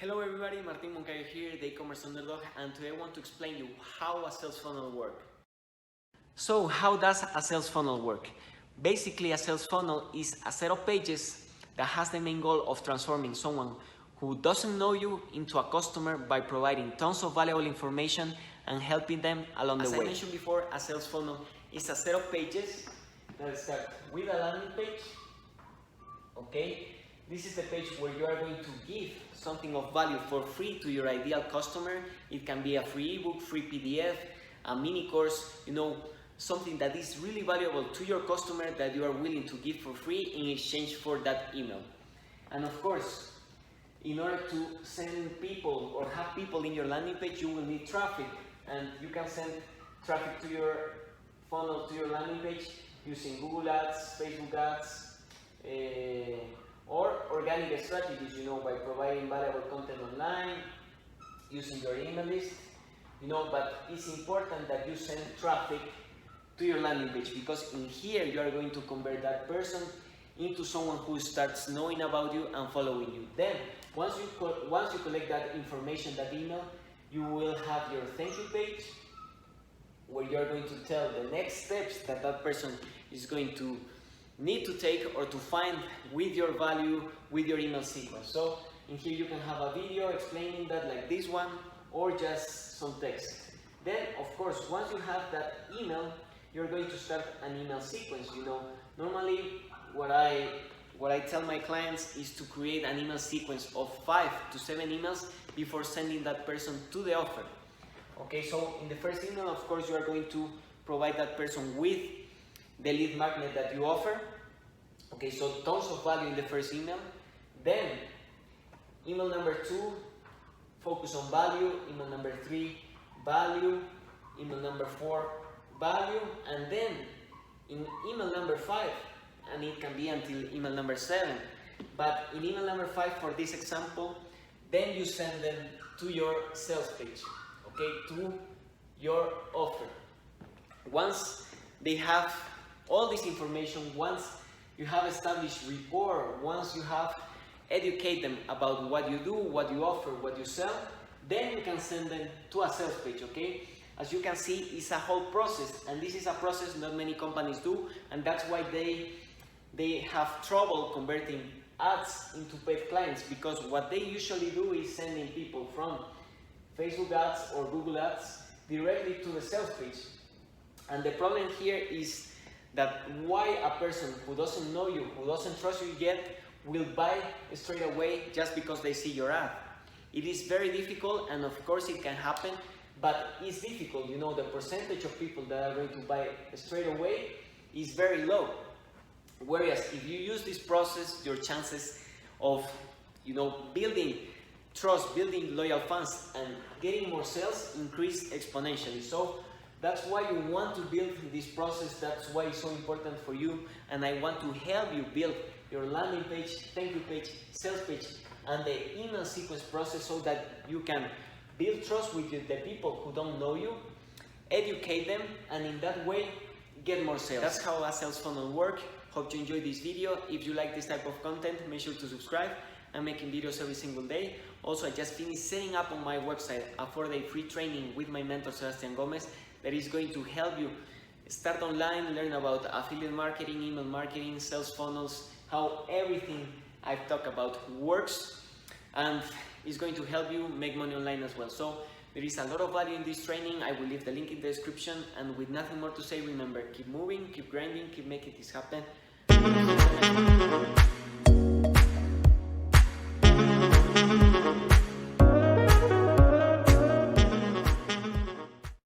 Hello everybody, Martin Moncayo here, the e-commerce underdog, and today I want to explain you how a sales funnel works. So how does a sales funnel work? Basically, a sales funnel is a set of pages that has the main goal of transforming someone who doesn't know you into a customer by providing tons of valuable information and helping them along the way. As I mentioned before, a sales funnel is a set of pages that start with a landing page. Okay, this is the page where you are going to give something of value for free to your ideal customer. It can be a free ebook, free PDF, a mini course, something that is really valuable to your customer that you are willing to give for free in exchange for that email. And of course, in order to send people or have people in your landing page, you will need traffic, and you can send traffic to your funnel, to your landing page using Google Ads, Facebook Ads, or organic strategies, by providing valuable content online, using your email list, but it's important that you send traffic to your landing page, because in here you are going to convert that person into someone who starts knowing about you and following you. Then, once you collect that information, that email, you will have your thank you page, where you are going to tell the next steps that that person is going to need to take or to find with your value, with your email sequence. So in here you can have a video explaining that, like this one, or just some text. Then of course, once you have that email, you're going to start an email sequence. Normally what I tell my clients is to create an email sequence of 5 to 7 emails before sending that person to the offer. Okay, so in the first email, of course, you are going to provide that person with the lead magnet that you offer. Okay, so tons of value in the first email. Then email number 2, focus on value. Email number 3, value. Email number 4, value. And then in email number 5, and it can be until email number 7, but in email number 5 for this example, then you send them to your sales page, okay, to your offer. Once they have all this information, once you have established rapport, once you have educated them about what you do, what you offer, what you sell, then you can send them to a sales page, okay? As you can see, it's a whole process, and this is a process not many companies do, and that's why they have trouble converting ads into paid clients, because what they usually do is sending people from Facebook ads or Google ads directly to the sales page. And the problem here is that why a person who doesn't know you, who doesn't trust you yet, will buy straight away just because they see your ad. It is very difficult, and of course it can happen, but it's difficult. The percentage of people that are going to buy straight away is very low. Whereas if you use this process, your chances of building trust, building loyal fans, and getting more sales increase exponentially. So that's why you want to build this process. That's why it's so important for you, and I want to help you build your landing page, thank you page, sales page, and the email sequence process, so that you can build trust with the people who don't know you, educate them, and in that way get more sales. That's how a sales funnel works. Hope you enjoyed this video. If you like this type of content, make sure to subscribe. I'm making videos every single day. Also, I just finished setting up on my website a 4-day free training with my mentor Sebastian Gomez that is going to help you start online, learn about affiliate marketing, email marketing, sales funnels, how everything I've talked about works, and it's going to help you make money online as well. So there is a lot of value in this training. I will leave the link in the description, and with nothing more to say, remember, keep moving, keep grinding, keep making this happen.